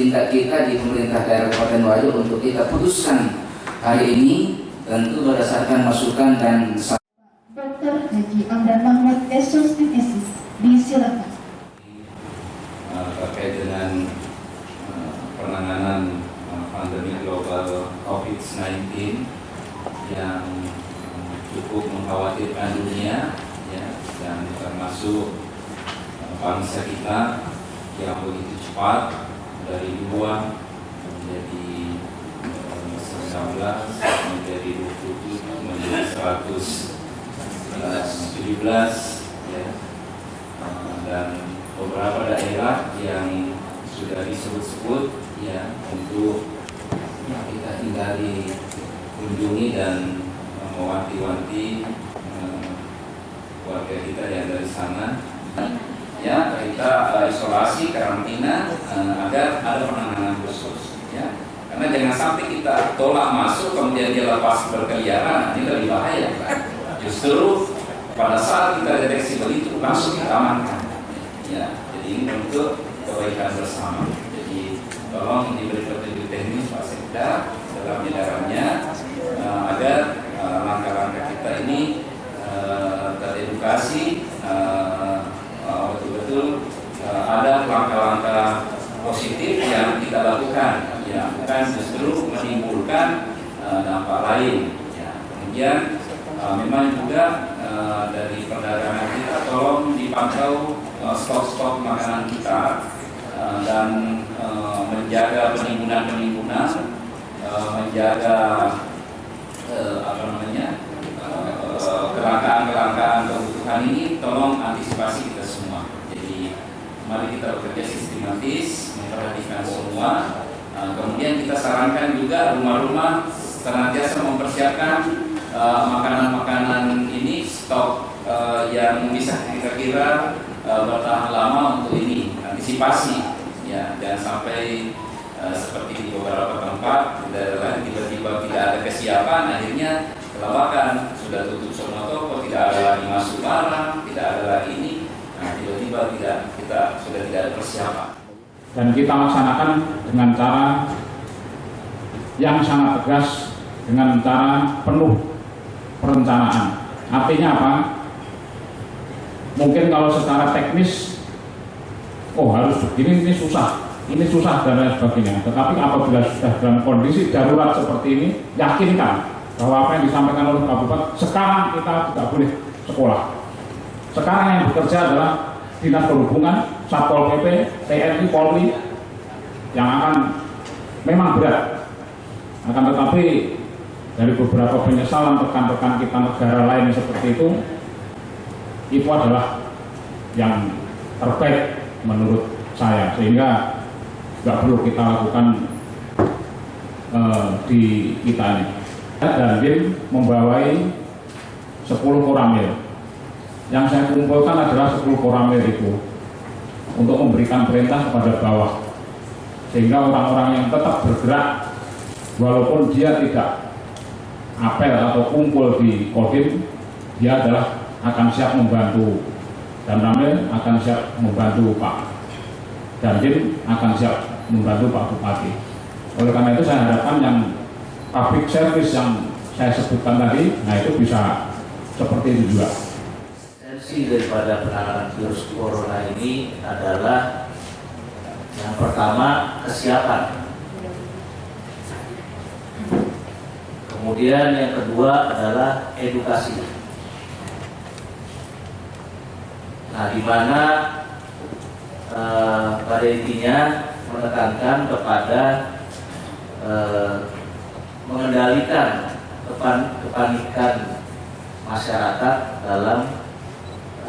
tindak kita di pemerintah daerah Kabupaten Wajo untuk kita putuskan hari ini tentu berdasarkan masukan dan Dr. Haji Amran Mahmud, SOS-MSI, disilakan. Terkait dengan penanganan pandemi global COVID-19 yang cukup mengkhawatirkan dunia, ya, dan termasuk bangsa kita yang begitu cepat dari 2 menjadi 19 menjadi 27 menjadi 117, ya, dan beberapa daerah yang sudah disebut-sebut, ya, untuk kita hindari kunjungi dan mewanti-wanti warga kita yang dari sana, ya, kita isolasi, karantina, agar ada penanganan khusus, ya, karena jangan sampai kita tolak masuk kemudian dia lepas berkeliaran, ini lebih bahaya, kan? Justru pada saat kita deteksi begitu langsung kita amankan, ya. Jadi ini untuk kebaikan bersama. Jadi tolong diberi petunjuk teknis Pak Sekda dalam edarannya, agar langkah-langkah kita ini teredukasi, betul-betul ada langkah-langkah positif yang kita lakukan, ya, bukan justru menimbulkan dampak lain, ya. Kemudian memang juga dari perdagangan kita tolong dipantau stok-stok makanan kita, dan menjaga penimbunan, menjaga kelangkaan kebutuhan ini tolong antisipasi kita semua. Jadi mari kita bekerja sistematis, memperhatikan semua. Kemudian kita sarankan juga rumah-rumah senantiasa mempersiapkan makanan-makanan ini, stok yang bisa kita kira bertahan lama untuk ini, antisipasi, ya, jangan sampai seperti di beberapa tempat di daerah lain tiba-tiba tidak ada kesiapan, akhirnya kelabakan, sudah tutup semua toko, tidak ada lagi masuk barang, tidak ada lagi ini, nah tiba-tiba kita sudah tidak ada persiapan. Dan kita laksanakan dengan cara yang sangat tegas, dengan cara penuh perencanaan. Artinya apa? Mungkin kalau secara teknis, harus begini, ini susah dan lain sebagainya. Tetapi apabila sudah dalam kondisi darurat seperti ini, yakinkan bahwa apa yang disampaikan oleh Kabupaten, sekarang kita tidak boleh sekolah. Sekarang yang bekerja adalah Dinas Perhubungan, Satpol PP, TNI, Polri, yang akan memang berat. Akan tetapi dari beberapa penyesalan rekan-rekan kita negara lain seperti itu adalah yang terbaik menurut saya, sehingga nggak perlu kita lakukan di kita ini. Dan Bin membawai 10 koramil. Yang saya kumpulkan adalah 10 koramil itu untuk memberikan perintah kepada bawah, sehingga orang-orang yang tetap bergerak walaupun dia tidak apel atau kumpul di Kodim, dia adalah akan siap membantu, dan Ramil akan siap membantu Pak Dandim, akan siap membantu Pak Bupati. Oleh karena itu saya harapkan yang public service yang saya sebutkan tadi, nah itu bisa seperti itu juga. Esensi daripada penanganan virus corona ini adalah yang pertama kesiapan. Kemudian yang kedua adalah edukasi. Nah, di mana pada intinya menekankan kepada mengendalikan kepanikan masyarakat dalam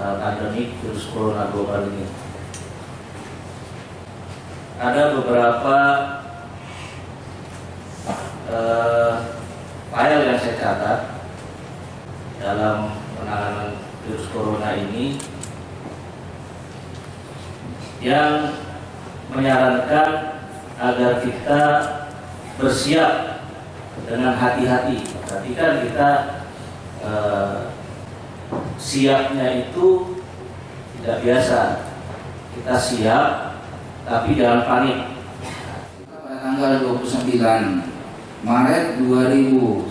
pandemi virus corona global ini. Ada beberapa file yang saya catat dalam penanganan virus corona ini yang menyarankan agar kita bersiap dengan hati-hati. Tapi kan kita siapnya itu tidak biasa. Kita siap, tapi jangan panik. tanggal 29 Maret 2020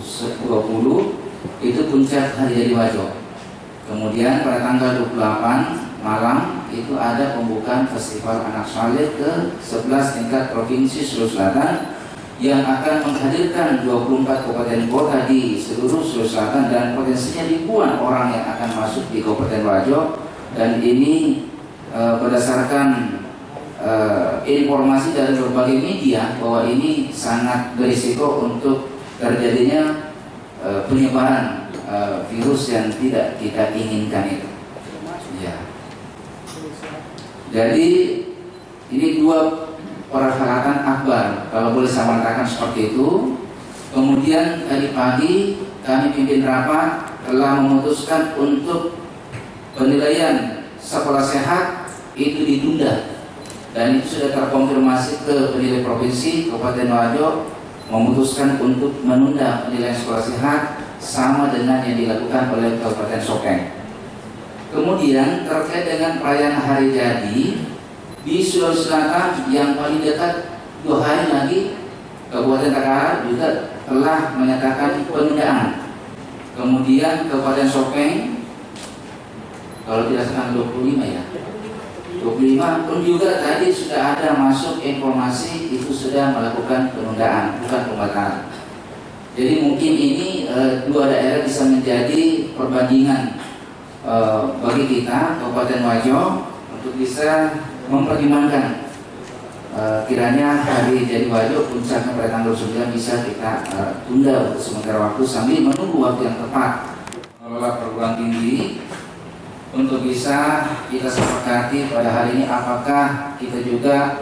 itu puncak Hari Jadi Wajo. Kemudian pada tanggal 28 malam itu ada pembukaan Festival Anak Saleh ke-11 tingkat Provinsi Sulawesi Selatan yang akan menghadirkan 24 kabupaten kota di seluruh Sulawesi Selatan dan potensinya ribuan orang yang akan masuk di Kabupaten Wajo. Dan ini berdasarkan informasi dari berbagai media bahwa ini sangat berisiko untuk terjadinya penyebaran virus yang tidak kita inginkan itu. Ya. Jadi ini dua perhelatan akbar, kalau boleh saya mengatakan seperti itu. Kemudian tadi pagi kami pimpin rapat telah memutuskan untuk penilaian sekolah sehat itu ditunda, dan itu sudah terkonfirmasi ke penilai provinsi. Kabupaten Wajo memutuskan untuk menunda penilaian sekolah sehat sama dengan yang dilakukan oleh Kabupaten Sopeng. Kemudian terkait dengan perayaan Hari Jadi di Sulawesi Selatan yang paling dekat 2 hari lagi, Kabupaten Takara juga telah menyatakan penundaan. Kemudian Kabupaten Sopeng, kalau tidak salah 25 ya, 25 pun juga tadi sudah ada masuk informasi itu sudah melakukan penundaan, bukan pembatalan. Jadi mungkin ini dua daerah bisa menjadi perbandingan bagi kita Kabupaten Wajo untuk bisa mempertimbangkan kiranya Hari Jadi Wajo puncaknya pada tanggal 9 bisa kita tunda untuk sementara waktu sambil menunggu waktu yang tepat mengelola perguruan tinggi untuk bisa kita sepakati pada hari ini apakah kita juga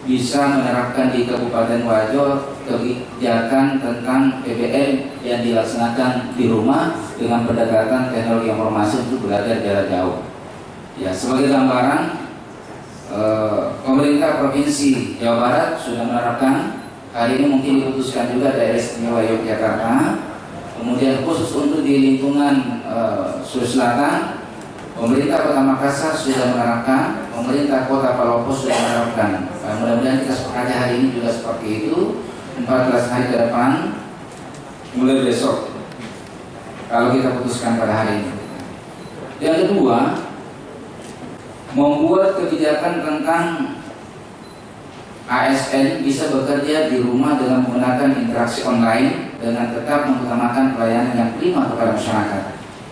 bisa menerapkan di Kabupaten Wajo kebijakan tentang PBM yang dilaksanakan di rumah dengan pendekatan teknologi informasi untuk belajar jarak jauh. Ya, sebagai gambaran, pemerintah Provinsi Jawa Barat sudah menerapkan, hari ini mungkin diputuskan juga Daerah Istimewa Yogyakarta. Kemudian khusus untuk di lingkungan Sulawesi Selatan, pemerintah Kota Makassar sudah menerapkan, pemerintah Kota Palopo sudah menerapkan. Mudah-mudahan kita sepakati hari ini juga seperti itu. 14 hari ke depan, mulai besok, kalau kita putuskan pada hari ini. Yang kedua, membuat kebijakan tentang ASN bisa bekerja di rumah dengan menggunakan interaksi online dengan tetap mengutamakan pelayanan yang prima kepada masyarakat.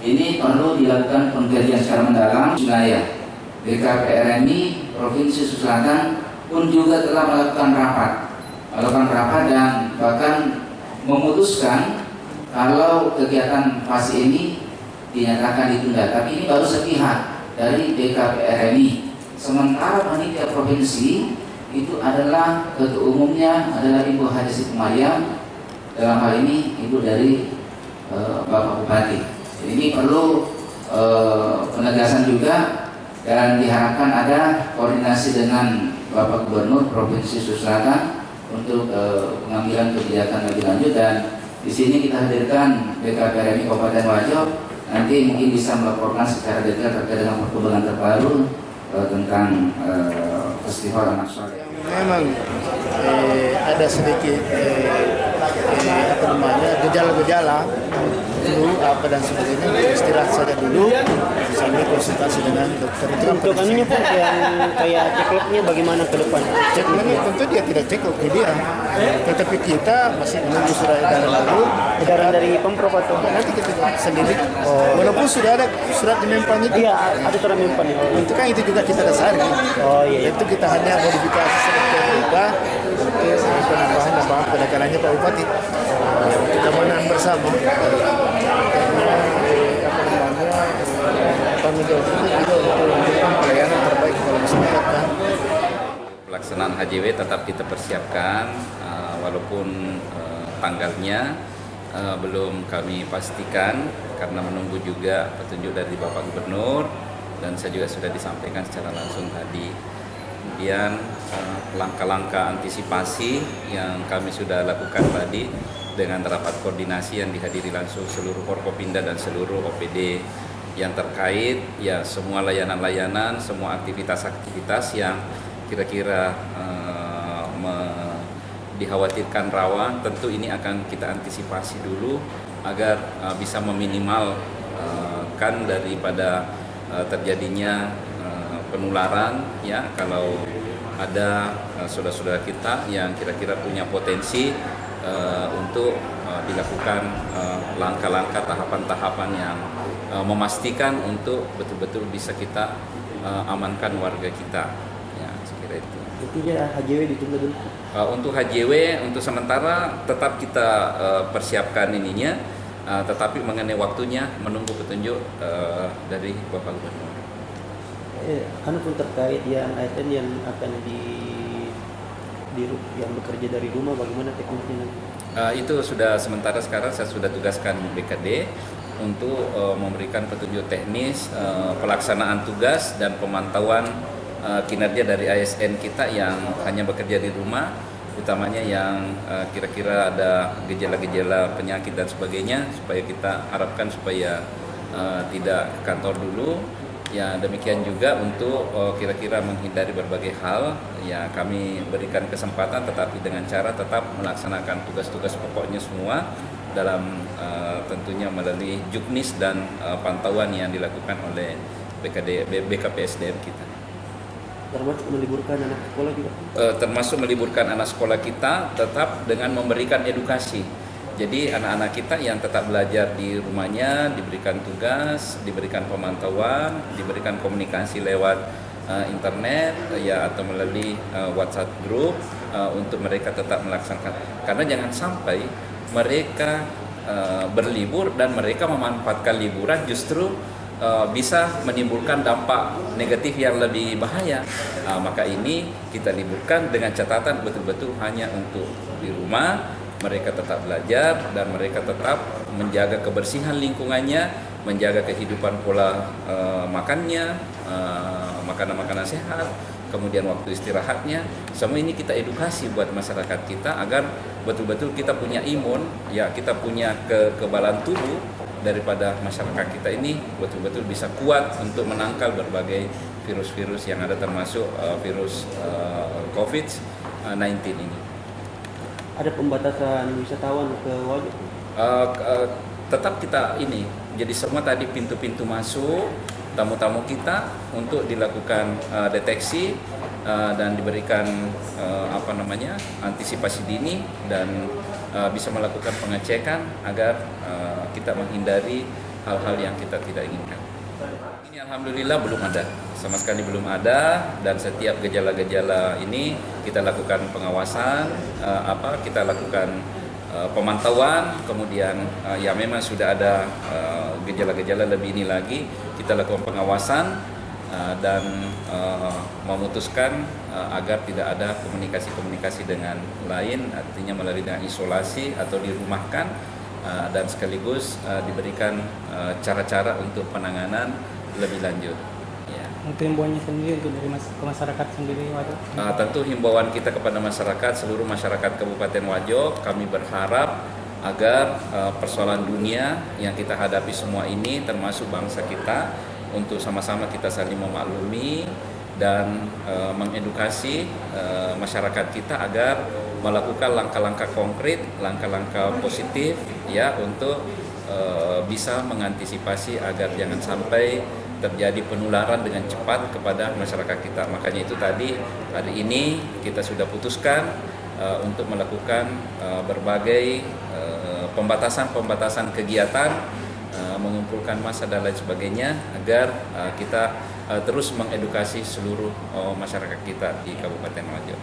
Ini perlu dilakukan pengkajian secara mendalam. Wilayah BKPRMI Provinsi Sulawesi Selatan pun juga telah melakukan rapat dan bahkan memutuskan kalau kegiatan fase ini dinyatakan ditunda. Tapi ini baru sepihak dari BKPRMI. Sementara panitia provinsi itu adalah ketua umumnya adalah Ibu Haji Siti Mariam, dalam hal ini ibu dari Bapak Bupati. Ini perlu penegasan juga dan diharapkan ada koordinasi dengan Bapak Gubernur Provinsi Sulawesi Selatan untuk pengambilan kebijakan lebih lanjut. Dan di sini kita hadirkan BKPRMI Kabupaten Wajo, nanti mungkin bisa melaporkan secara detail terkait dengan perkembangan terbaru tentang Festival Anak Saleh. Memang ada sedikit gejala-gejala flu apa dan sebagainya, istirahat saja dulu sambil konsultasi dengan dokter. Untuk anunya Pak, yang kayak cekloknya bagaimana ke depan? Cekloknya tentu dia tidak ceklok ke dia, tetapi kita masih menunggu surat edaran lalu. Edaran dari Pemprov atau nanti kita sendiri. Walaupun sudah ada surat di Mempan itu. Iya, ada surat Mempan itu. Itu kan itu juga kita dasari. Oh iya. Itu kita hanya modifikasi sedikit berubah untuk penambahan penekatannya Pak Bupati. Kita menang bersama. Pelayanan terbaik kepada masyarakat. Pelaksanaan HJW tetap kita persiapkan, walaupun tanggalnya belum kami pastikan karena menunggu juga petunjuk dari Bapak Gubernur, dan saya juga sudah disampaikan secara langsung tadi. Kemudian langkah-langkah antisipasi yang kami sudah lakukan tadi dengan rapat koordinasi yang dihadiri langsung seluruh Forkopimda dan seluruh OPD yang terkait, ya semua layanan-layanan, semua aktivitas-aktivitas yang kira-kira dikhawatirkan rawan, tentu ini akan kita antisipasi dulu agar bisa meminimalkan daripada terjadinya penularan, ya. Kalau ada saudara-saudara kita yang kira-kira punya potensi untuk dilakukan langkah-langkah tahapan-tahapan yang memastikan untuk betul-betul bisa kita amankan warga kita, ya, sekira itu. Intinya HJW ditunda dulu. Untuk HJW untuk sementara tetap kita persiapkan ininya, tetapi mengenai waktunya menunggu petunjuk dari Bapak Gubernur. Anu pun terkait yang ASN yang akan yang bekerja dari rumah, bagaimana teknisnya? Itu sudah sementara sekarang saya sudah tugaskan BKD untuk memberikan petunjuk teknis pelaksanaan tugas dan pemantauan kinerja dari ASN kita yang hanya bekerja di rumah, utamanya yang kira-kira ada gejala-gejala penyakit dan sebagainya, supaya kita harapkan supaya tidak ke kantor dulu. Ya, demikian juga untuk kira-kira menghindari berbagai hal, ya kami berikan kesempatan tetapi dengan cara tetap melaksanakan tugas-tugas pokoknya semua dalam tentunya melalui juknis dan pantauan yang dilakukan oleh BKPSDM kita. Termasuk meliburkan anak sekolah juga? Termasuk meliburkan anak sekolah kita tetap dengan memberikan edukasi. Jadi anak-anak kita yang tetap belajar di rumahnya diberikan tugas, diberikan pemantauan, diberikan komunikasi lewat internet, ya, atau melalui WhatsApp group untuk mereka tetap melaksanakan. Karena jangan sampai mereka berlibur dan mereka memanfaatkan liburan justru bisa menimbulkan dampak negatif yang lebih bahaya. Maka ini kita liburkan dengan catatan betul-betul hanya untuk di rumah. Mereka tetap belajar dan mereka tetap menjaga kebersihan lingkungannya, menjaga kehidupan pola makannya, makanan-makanan sehat, kemudian waktu istirahatnya. Semua ini kita edukasi buat masyarakat kita agar betul-betul kita punya imun, ya, kita punya kekebalan tubuh daripada masyarakat kita ini betul-betul bisa kuat untuk menangkal berbagai virus-virus yang ada, termasuk virus COVID-19 ini. Ada pembatasan wisatawan ke Wajo? Tetap kita ini, jadi semua tadi pintu-pintu masuk tamu-tamu kita untuk dilakukan deteksi dan diberikan antisipasi dini dan bisa melakukan pengecekan agar kita menghindari hal-hal yang kita tidak inginkan. Ini alhamdulillah belum ada, sama sekali belum ada, dan setiap gejala-gejala ini kita lakukan pengawasan, kita lakukan pemantauan, kemudian ya memang sudah ada gejala-gejala lebih ini lagi, kita lakukan pengawasan dan memutuskan agar tidak ada komunikasi-komunikasi dengan lain, artinya melalui dengan isolasi atau dirumahkan, dan sekaligus diberikan cara-cara untuk penanganan lebih lanjut. Ya. Untuk himbauannya sendiri untuk dari masyarakat sendiri Wajo? Tentu himbauan kita kepada masyarakat, seluruh masyarakat Kabupaten Wajo, kami berharap agar persoalan dunia yang kita hadapi semua ini, termasuk bangsa kita, untuk sama-sama kita saling memaklumi dan mengedukasi masyarakat kita agar melakukan langkah-langkah konkret, langkah-langkah positif, ya, untuk bisa mengantisipasi agar jangan sampai terjadi penularan dengan cepat kepada masyarakat kita. Makanya itu tadi hari ini kita sudah putuskan untuk melakukan berbagai pembatasan kegiatan, mengumpulkan massa dan lain sebagainya agar kita terus mengedukasi seluruh masyarakat kita di Kabupaten Wajo.